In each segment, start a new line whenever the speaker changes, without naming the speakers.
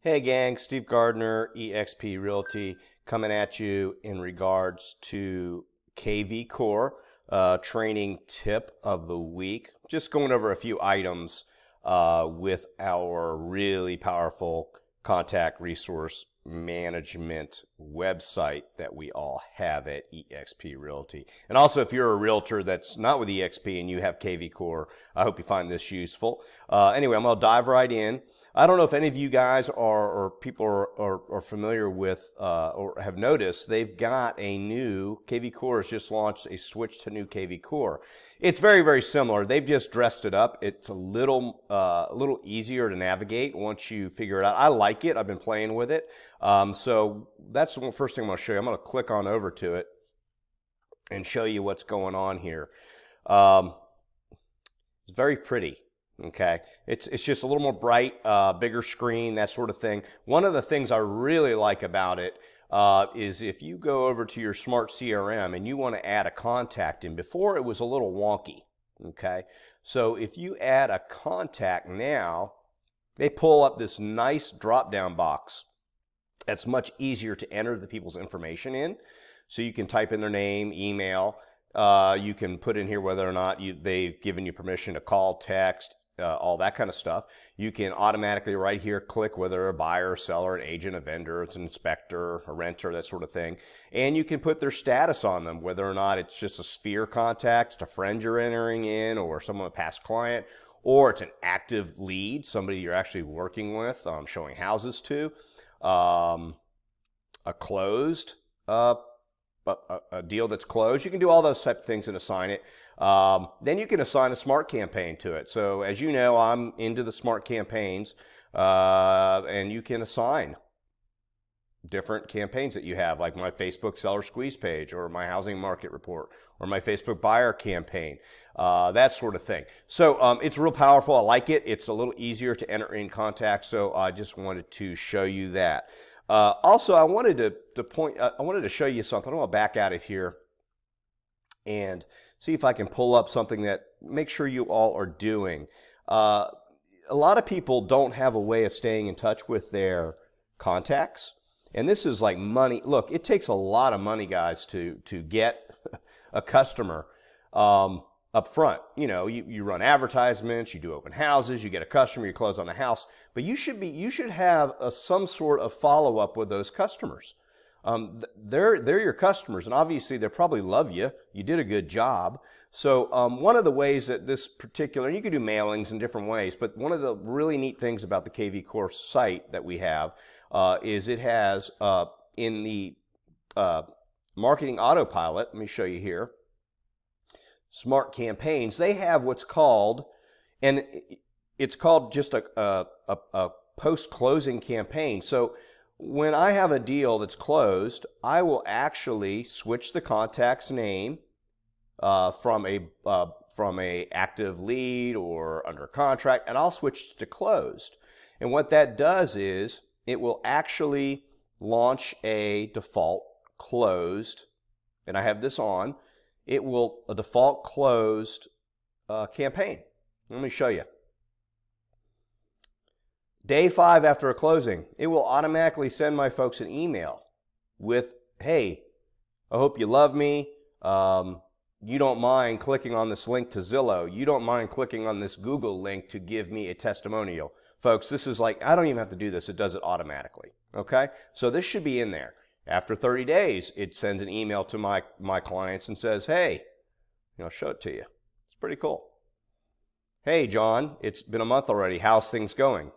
Hey gang, Steve Gardner, eXp Realty, coming at you in regards to Kvcore training tip of the week. Just going over a few items with our really powerful contact resource management website that we all have at eXp Realty. And also, if you're a realtor that's not with eXp and you have Kvcore, I hope you find this useful. Anyway, I'm going to dive right in. I don't know if any of you guys or people are familiar with or have noticed they've got a new Kvcore has just launched a switch to new Kvcore. It's very, very similar. They've just dressed it up. It's a little easier to navigate once you figure it out. I like it. I've been playing with it. So that's the first thing I'm going to show you. I'm going to click on over to it and show you what's going on here. It's very pretty. Okay, it's just a little more bright, bigger screen, that sort of thing. One of the things I really like about it is if you go over to your smart CRM and you want to add a contact in. Before it was a little wonky. Okay, so if you add a contact now, they pull up this nice drop-down box. That's much easier to enter the people's information in. So you can type in their name, email. You can put in here whether or not they've given you permission to call, text, all that kind of stuff. You can automatically right here click whether they're a buyer, a seller, an agent, a vendor, it's an inspector, a renter, that sort of thing. And you can put their status on them, whether or not it's just a sphere contact, it's a friend you're entering in, or someone, a past client, or it's an active lead, somebody you're actually working with, showing houses to, a closed, a deal that's closed. You can do all those type of things and assign it. Then you can assign a smart campaign to it. So as you know, I'm into the smart campaigns, and you can assign different campaigns that you have, like my Facebook seller squeeze page, or my housing market report, or my Facebook buyer campaign, that sort of thing. So it's real powerful. I like it. It's a little easier to enter in contacts. So I just wanted to show you that. Also, I wanted to show you something. I'm going to back out of here and see if I can pull up something that make sure you all are doing. A lot of people don't have a way of staying in touch with their contacts. And this is like money. Look, it takes a lot of money, guys, to get a customer up front. You know, you run advertisements, you do open houses, you get a customer, you close on the house, but you should have some sort of follow-up with those customers. They're your customers, and obviously they probably love you. You did a good job. So one of the ways that this particular, and you can do mailings in different ways, but one of the really neat things about the Kvcore site that we have is it has in the marketing autopilot, let me show you here, smart campaigns, they have what's called, and it's called just a post-closing campaign. So when I have a deal that's closed, I will actually switch the contact's name from a active lead or under contract, and I'll switch to closed. And what that does is it will actually launch a default closed, and I have this on. It will a default closed campaign. Let me show you. Day 5 after a closing, it will automatically send my folks an email with, hey, I hope you love me. You don't mind clicking on this link to Zillow. You don't mind clicking on this Google link to give me a testimonial. Folks, this is like, I don't even have to do this. It does it automatically. Okay? So this should be in there. After 30 days, it sends an email to my clients and says, hey, I'll show it to you. It's pretty cool. Hey, John, it's been a month already. How's things going?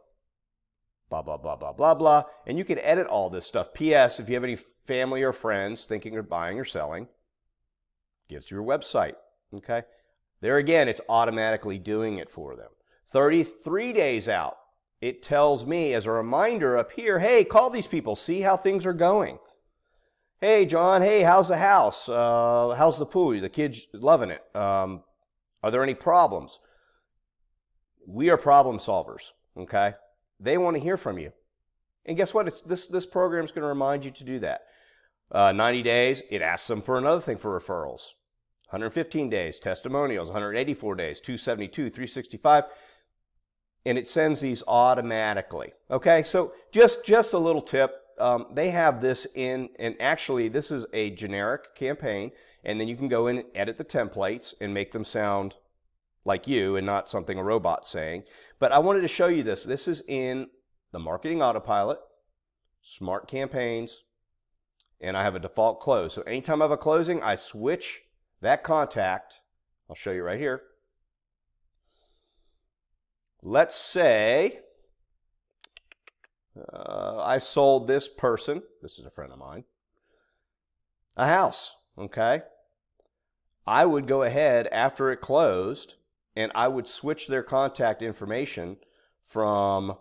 Blah, blah, blah, blah, blah, blah. And you can edit all this stuff. P.S. If you have any family or friends thinking of buying or selling, gives to your website. Okay? There again, it's automatically doing it for them. 33 days out, it tells me as a reminder up here, hey, call these people. See how things are going. Hey, John, hey, how's the house? How's the pool? The kids loving it. Are there any problems? We are problem solvers. Okay? They want to hear from you. And guess what? This program is going to remind you to do that. 90 days, it asks them for another thing for referrals. 115 days, testimonials, 184 days, 272, 365. and it sends these automatically. Okay, so just a little tip. They have this in, and actually this is a generic campaign, and then you can go in and edit the templates and make them sound like you and not something a robot's saying. But I wanted to show you this. This is in the Marketing Autopilot, Smart Campaigns, and I have a default close. So anytime I have a closing, I switch that contact. I'll show you right here. Let's say I sold this person, this is a friend of mine, a house, okay? I would go ahead after it closed and I would switch their contact information from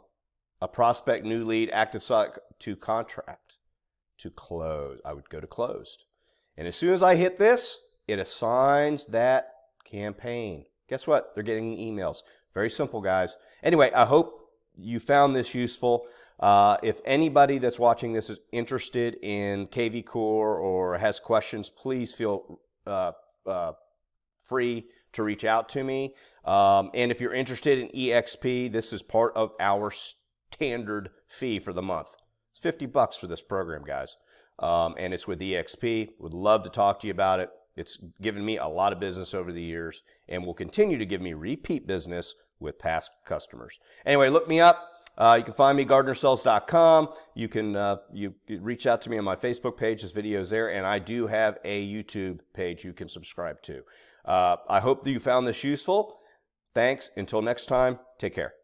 a prospect, new lead, active site to contract to close. I would go to closed. And as soon as I hit this, it assigns that campaign. Guess what? They're getting emails. Very simple, guys. Anyway, I hope you found this useful. If anybody that's watching this is interested in Kvcore or has questions, please feel free to reach out to me. And if you're interested in EXP, this is part of our standard fee for the month. It's $50 for this program, guys. And it's with EXP. Would love to talk to you about it. It's given me a lot of business over the years and will continue to give me repeat business with past customers. Anyway, look me up. You can find me gardnersells.com. You can you reach out to me on my Facebook page. There's videos there, and I do have a YouTube page you can subscribe to. I hope that you found this useful. Thanks. Until next time, take care.